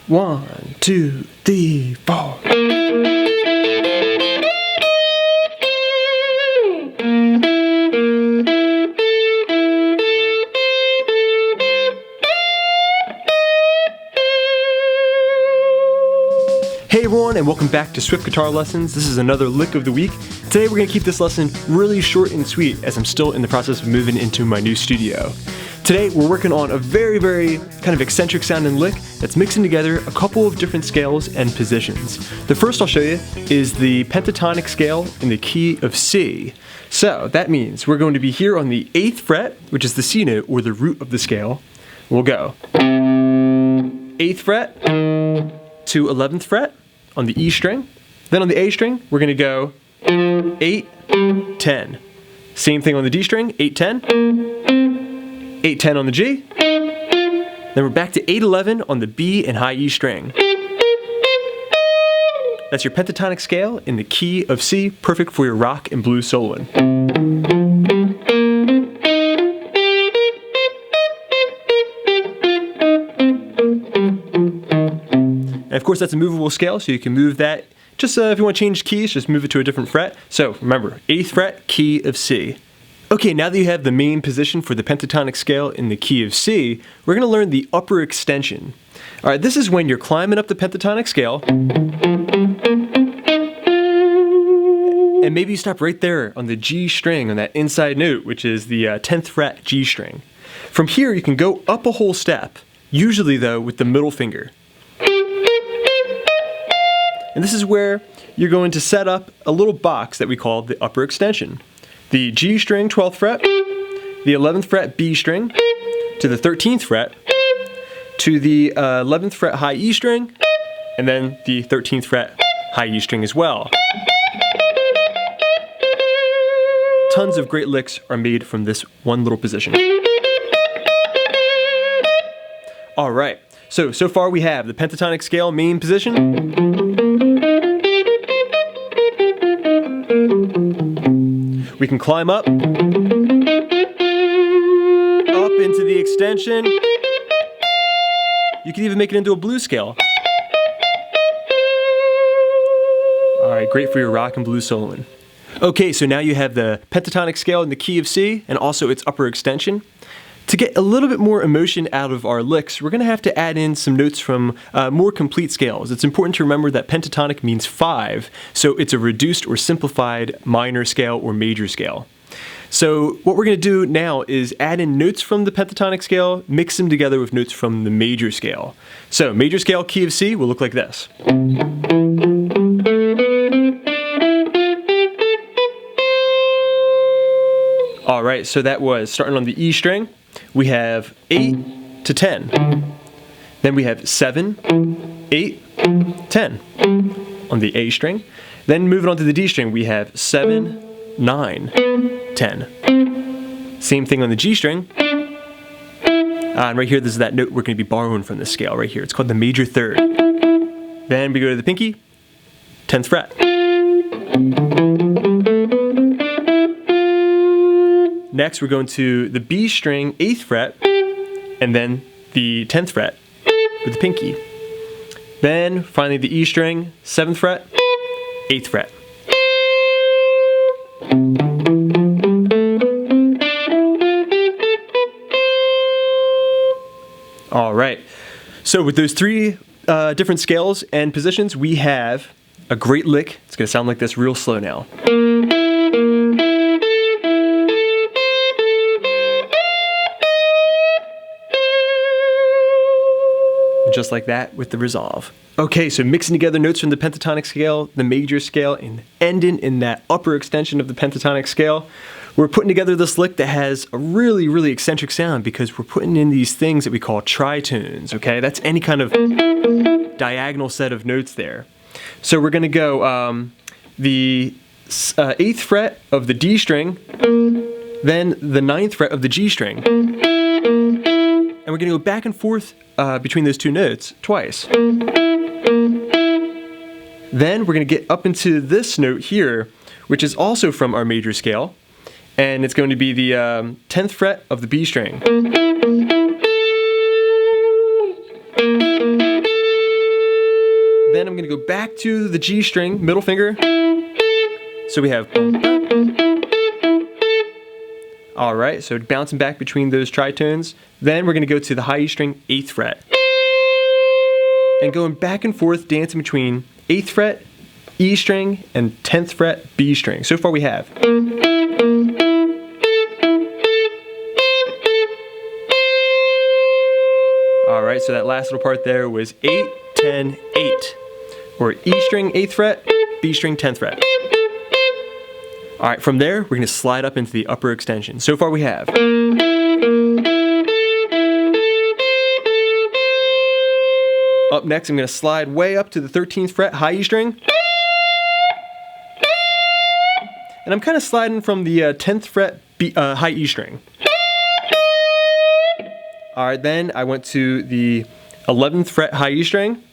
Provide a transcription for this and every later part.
1, 2, 3, 4. Hey everyone, and welcome back to Swift Guitar Lessons. This is another lick of the week. Today we're going to keep this lesson really short and sweet as I'm still in the process of moving into my new studio. Today we're working on a very kind of eccentric sounding lick that's mixing together a couple of different scales and positions. The first I'll show you is the pentatonic scale in the key of C. So that means we're going to be here on the 8th fret, which is the C note or the root of the scale. We'll go 8th fret to 11th fret on the E string. Then on the A string, we're going to go 8, 10. Same thing on the D string, 8, 10. 8, 10 on the G. Then we're back to 8, 11 on the B and high E string. That's your pentatonic scale in the key of C, perfect for your rock and blues soloing. And of course that's a movable scale, so you can move that. Just if you want to change keys, just move it to a different fret. So remember, 8th fret, key of C. Okay, now that you have the main position for the pentatonic scale in the key of C, we're going to learn the upper extension. Alright, this is when you're climbing up the pentatonic scale, and maybe you stop right there on the G string, on that inside note, which is the 10th fret G string. From here you can go up a whole step, usually though with the middle finger. And this is where you're going to set up a little box that we call the upper extension. The G string, 12th fret, the 11th fret B string, to the 13th fret, to the 11th fret high E string, and then the 13th fret high E string as well. Tons of great licks are made from this one little position. Alright, so far we have the pentatonic scale main position. We can climb up into the extension. You can even make it into a blues scale. Alright, great for your rock and blues soloing. Okay, so now you have the pentatonic scale in the key of C and also its upper extension. To get a little bit more emotion out of our licks, we're going to have to add in some notes from more complete scales. It's important to remember that pentatonic means 5, so it's a reduced or simplified minor scale or major scale. So what we're going to do now is add in notes from the pentatonic scale, mix them together with notes from the major scale. So major scale key of C will look like this. Alright, so that was starting on the E string. We have 8 to 10. Then we have 7, 8, 10 on the A string. Then moving on to the D string, we have 7, 9, 10. Same thing on the G string. And right here, this is that note we're going to be borrowing from this scale right here. It's called the major third. Then we go to the pinky, 10th fret. Next, we're going to the B string, 8th fret, and then the 10th fret with the pinky. Then, finally, the E string, 7th fret, 8th fret. Alright, so with those three different scales and positions, we have a great lick. It's going to sound like this real slow now. Just like that with the resolve. Okay, so mixing together notes from the pentatonic scale, the major scale, and ending in that upper extension of the pentatonic scale, we're putting together this lick that has a really eccentric sound because we're putting in these things that we call tritones, okay? That's any kind of diagonal set of notes there. So we're going to go the 8th fret of the D string, then the 9th fret of the G string. And we're going to go back and forth between those two notes twice. Then we're going to get up into this note here, which is also from our major scale, and it's going to be the 10th fret of the B string. go back to the G string, middle finger. So we have. Alright, so bouncing back between those tritones. Then we're going to go to the high E string, 8th fret. And going back and forth, dancing between 8th fret, E string, and 10th fret, B string. So far we have. Alright, so that last little part there was 8, 10, 8. Or E string, 8th fret, B string, 10th fret. Alright, from there, we're going to slide up into the upper extension. So far we have. Up next, I'm going to slide way up to the 13th fret, high E string. And I'm kind of sliding from the 10th fret, high E string. Alright, then I went to the 11th fret, high E string.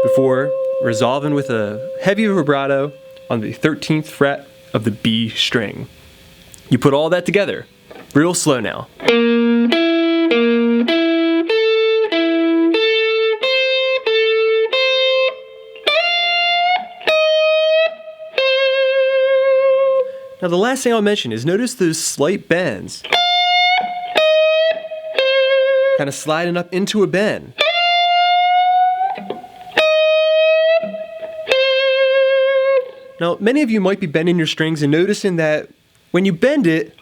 Before resolving with a heavy vibrato on the 13th fret of the B string. You put all that together, real slow now. Now the last thing I'll mention is notice those slight bends. Kind of sliding up into a bend. Now, many of you might be bending your strings and noticing that when you bend it,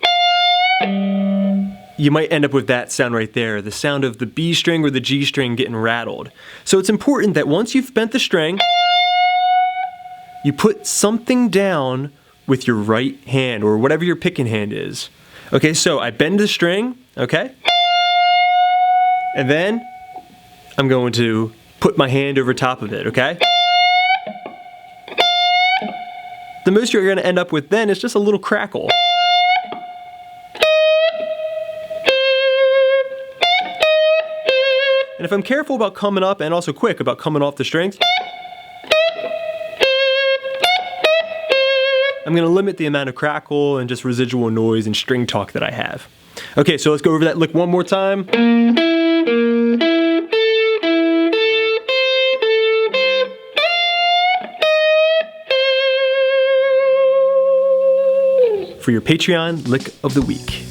you might end up with that sound right there, the sound of the B string or the G string getting rattled. So it's important that once you've bent the string, you put something down with your right hand or whatever your picking hand is. Okay, so I bend the string, okay? And then I'm going to put my hand over top of it, okay? The most you're going to end up with then is just a little crackle. And if I'm careful about coming up and also quick about coming off the strings, I'm going to limit the amount of crackle and just residual noise and string talk that I have. Okay, so let's go over that lick one more time. For your Patreon lick of the week.